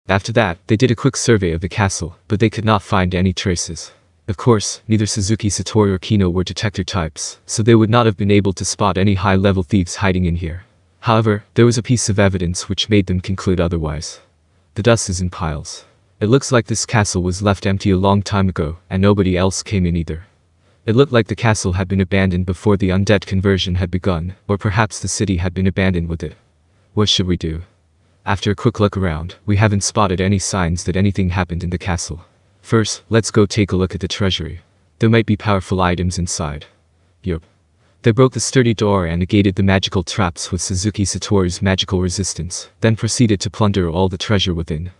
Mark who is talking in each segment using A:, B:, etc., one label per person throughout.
A: After that, they did a quick survey of the castle, but they could not find any traces. Of course, neither Suzuki Satori or Keno were detector types, so they would not have been able to spot any high-level thieves hiding in here. However, there was a piece of evidence which made them conclude otherwise. The dust is in piles. It looks like this castle was left empty a long time ago, and nobody else came in either. It looked like the castle had been abandoned before the undead conversion had begun, or perhaps the city had been abandoned with it. What should we do? After a quick look around, we haven't spotted any signs that anything happened in the castle. First, let's go take a look at the treasury. There might be powerful items inside. Yup. They broke the sturdy door and negated the magical traps with Suzuki Satori's magical resistance, then proceeded to plunder all the treasure within.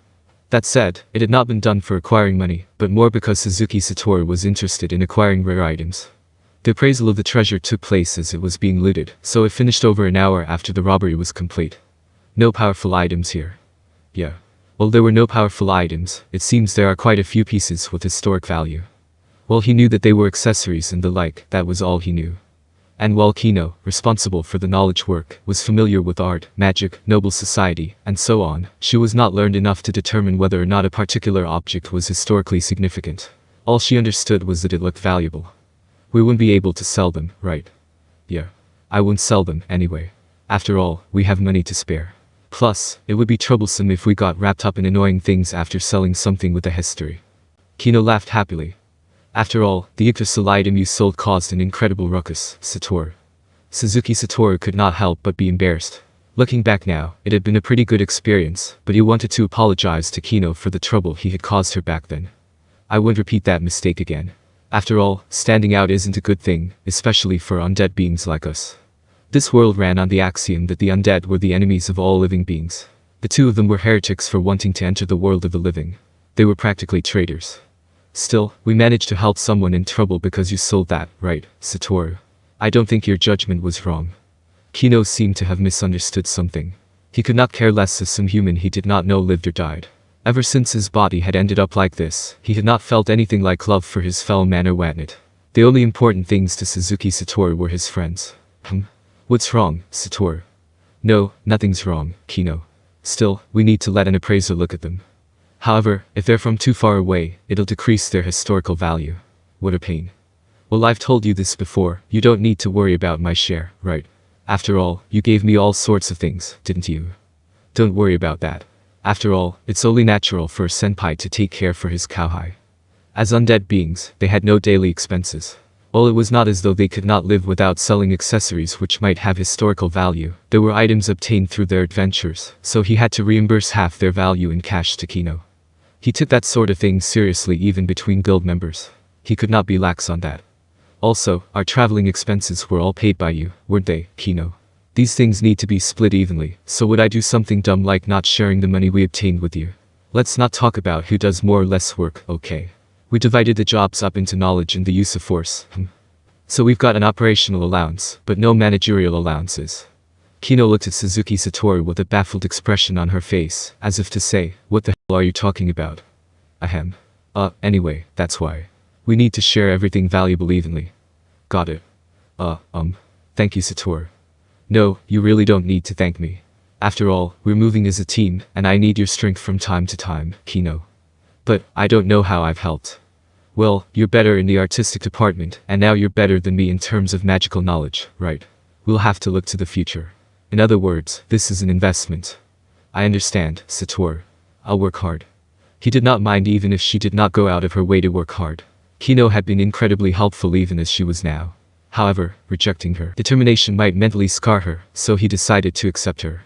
A: That said, it had not been done for acquiring money, but more because Suzuki Satori was interested in acquiring rare items. The appraisal of the treasure took place as it was being looted, so it finished over an hour after the robbery was complete. No powerful items here. Yeah. While there were no powerful items, it seems there are quite a few pieces with historic value. While he knew that they were accessories and the like, that was all he knew. And while Keno, responsible for the knowledge work, was familiar with art, magic, noble society, and so on, she was not learned enough to determine whether or not a particular object was historically significant. All she understood was that it looked valuable. We wouldn't be able to sell them, right? Yeah. I wouldn't sell them, anyway. After all, we have money to spare. Plus, it would be troublesome if we got wrapped up in annoying things after selling something with a history. Keno laughed happily. After all, the Yggdrasil item you sold caused an incredible ruckus, Satori. Suzuki Satori could not help but be embarrassed. Looking back now, it had been a pretty good experience, but he wanted to apologize to Keno for the trouble he had caused her back then. I wouldn't repeat that mistake again. After all, standing out isn't a good thing, especially for undead beings like us. This world ran on the axiom that the undead were the enemies of all living beings. The two of them were heretics for wanting to enter the world of the living. They were practically traitors. Still, we managed to help someone in trouble because you sold that, right, Satoru? I don't think your judgment was wrong. Keno seemed to have misunderstood something. He could not care less if some human he did not know lived or died. Ever since his body had ended up like this, he had not felt anything like love for his fellow man or whatnot. The only important things to Suzuki Satori were his friends. What's wrong, Satoru? No, nothing's wrong, Keno. Still, we need to let an appraiser look at them. However, if they're from too far away, it'll decrease their historical value. What a pain. Well, I've told you this before, you don't need to worry about my share, right? After all, you gave me all sorts of things, didn't you? Don't worry about that. After all, it's only natural for a senpai to take care for his kauhai. As undead beings, they had no daily expenses. While it was not as though they could not live without selling accessories which might have historical value, there were items obtained through their adventures, so he had to reimburse half their value in cash to Keno. He took that sort of thing seriously even between guild members. He could not be lax on that. Also, our traveling expenses were all paid by you, weren't they, Keno? These things need to be split evenly, so would I do something dumb like not sharing the money we obtained with you? Let's not talk about who does more or less work, okay? We divided the jobs up into knowledge and the use of force. So we've got an operational allowance, but no managerial allowances. Keno looked at Suzuki Satori with a baffled expression on her face, as if to say, what the hell are you talking about? Ahem. Anyway, that's why. We need to share everything valuable evenly. Got it. Thank you, Satori. No, you really don't need to thank me. After all, we're moving as a team, and I need your strength from time to time, Keno. But, I don't know how I've helped. Well, you're better in the artistic department, and now you're better than me in terms of magical knowledge, right? We'll have to look to the future. In other words, this is an investment. I understand, Satori. I'll work hard. He did not mind even if she did not go out of her way to work hard. Keno had been incredibly helpful even as she was now. However, rejecting her determination might mentally scar her, so he decided to accept her.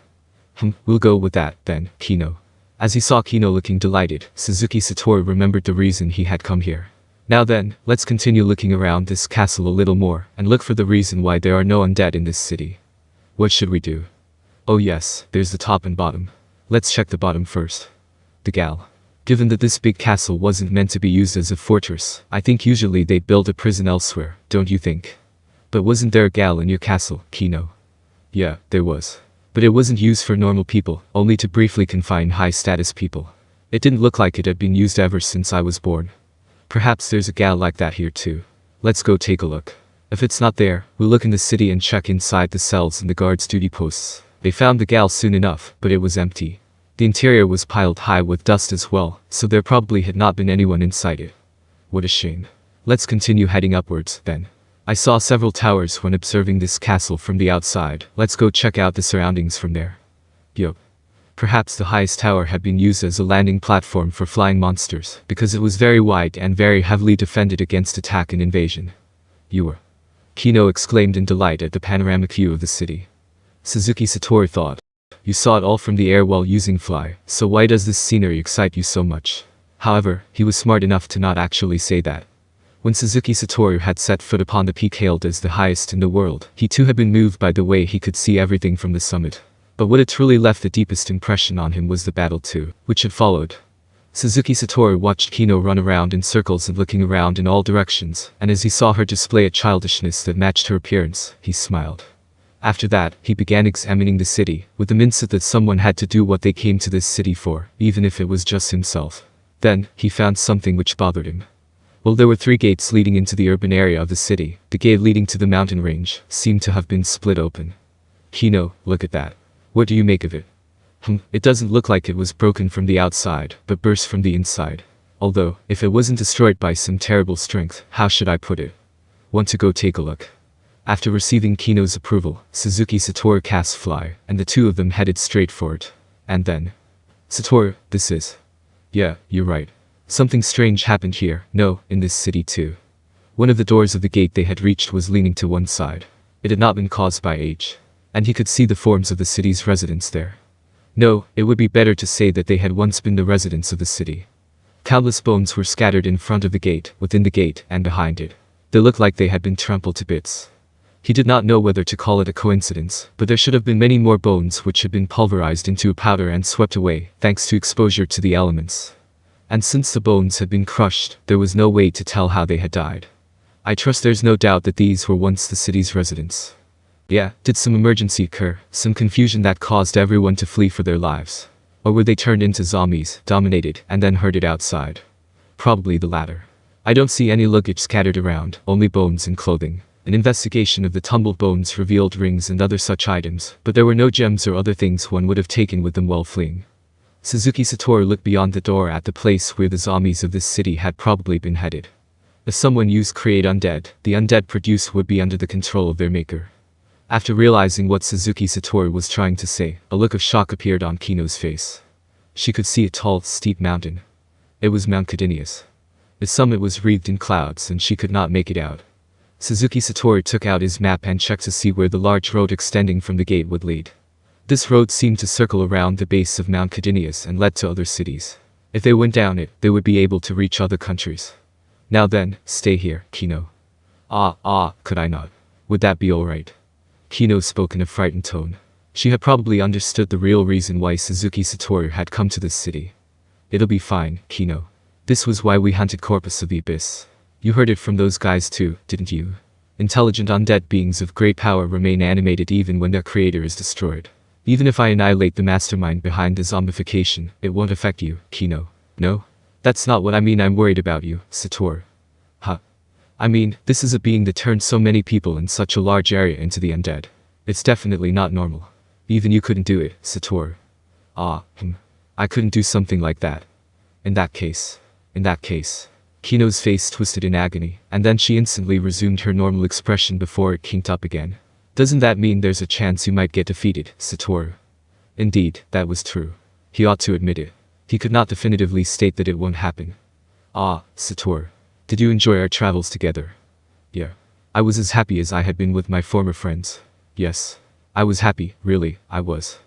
A: We'll go with that, then, Keno. As he saw Keno looking delighted, Suzuki Satori remembered the reason he had come here. Now then, let's continue looking around this castle a little more, and look for the reason why there are no undead in this city. What should we do? Oh yes, there's the top and bottom. Let's check the bottom first. The gal. Given that this big castle wasn't meant to be used as a fortress, I think usually they'd build a prison elsewhere, don't you think? But wasn't there a gal in your castle, Keno? Yeah, there was. But it wasn't used for normal people, only to briefly confine high-status people. It didn't look like it had been used ever since I was born. Perhaps there's a gal like that here too. Let's go take a look. If it's not there, we'll look in the city and check inside the cells and the guards' duty posts. They found the gal soon enough, but it was empty. The interior was piled high with dust as well, so there probably had not been anyone inside it. What a shame. Let's continue heading upwards, then. I saw several towers when observing this castle from the outside. Let's go check out the surroundings from there. Yup. Perhaps the highest tower had been used as a landing platform for flying monsters, because it was very wide and very heavily defended against attack and invasion. You were. Keno exclaimed in delight at the panoramic view of the city. Suzuki Satoru thought. You saw it all from the air while using fly, so why does this scenery excite you so much? However, he was smart enough to not actually say that. When Suzuki Satoru had set foot upon the peak hailed as the highest in the world, he too had been moved by the way he could see everything from the summit. But what had truly left the deepest impression on him was the battle too, which had followed. Suzuki Satoru watched Keno run around in circles and looking around in all directions, and as he saw her display a childishness that matched her appearance, he smiled. After that, he began examining the city, with the mindset that someone had to do what they came to this city for, even if it was just himself. Then, he found something which bothered him. Well, there were 3 gates leading into the urban area of the city. The gate leading to the mountain range seemed to have been split open. Keno, look at that. What do you make of it? It doesn't look like it was broken from the outside, but burst from the inside. Although, if it wasn't destroyed by some terrible strength, how should I put it? Want to go take a look? After receiving Keno's approval, Suzuki Satoru cast fly, and the two of them headed straight for it. And then... Satoru, this is... Yeah, you're right. Something strange happened here, no, in this city too. One of the doors of the gate they had reached was leaning to one side. It had not been caused by age. And he could see the forms of the city's residents there. No, it would be better to say that they had once been the residents of the city. Countless bones were scattered in front of the gate, within the gate, and behind it. They looked like they had been trampled to bits. He did not know whether to call it a coincidence, but there should have been many more bones which had been pulverized into a powder and swept away, thanks to exposure to the elements. And since the bones had been crushed, there was no way to tell how they had died. I trust there's no doubt that these were once the city's residents. Yeah, did some emergency occur, some confusion that caused everyone to flee for their lives? Or were they turned into zombies, dominated, and then herded outside? Probably the latter. I don't see any luggage scattered around, only bones and clothing. An investigation of the tumbled bones revealed rings and other such items, but there were no gems or other things one would have taken with them while fleeing. Suzuki Satoru looked beyond the door at the place where the zombies of this city had probably been headed. If someone used create undead, the undead produced would be under the control of their maker. After realizing what Suzuki Satoru was trying to say, a look of shock appeared on Keno's face. She could see a tall, steep mountain. It was Mount Cadinius. The summit was wreathed in clouds and she could not make it out. Suzuki Satoru took out his map and checked to see where the large road extending from the gate would lead. This road seemed to circle around the base of Mount Cadinius and led to other cities. If they went down it, they would be able to reach other countries. Now then, stay here, Keno. Could I not? Would that be alright? Keno spoke in a frightened tone. She had probably understood the real reason why Suzuki Satoru had come to this city. It'll be fine, Keno. This was why we hunted Corpus of the Abyss. You heard it from those guys too, didn't you? Intelligent undead beings of great power remain animated even when their creator is destroyed. Even if I annihilate the mastermind behind the zombification, it won't affect you, Keno. No? That's not what I mean. I'm worried about you, Satoru. Huh. I mean, this is a being that turned so many people in such a large area into the undead. It's definitely not normal. Even you couldn't do it, Satoru. I couldn't do something like that. In that case. Keno's face twisted in agony, and then she instantly resumed her normal expression before it kinked up again. Doesn't that mean there's a chance you might get defeated, Satoru? Indeed, that was true. He ought to admit it. He could not definitively state that it won't happen. Satoru. Did you enjoy our travels together? Yeah. I was as happy as I had been with my former friends. Yes. I was happy, really, I was.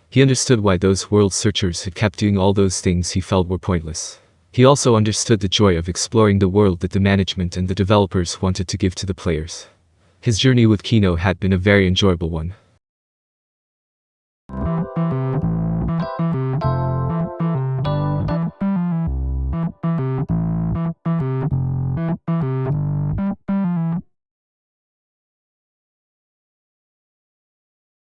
A: He understood why those world searchers had kept doing all those things he felt were pointless. He also understood the joy of exploring the world that the management and the developers wanted to give to the players. His journey with Keno had been a very enjoyable one.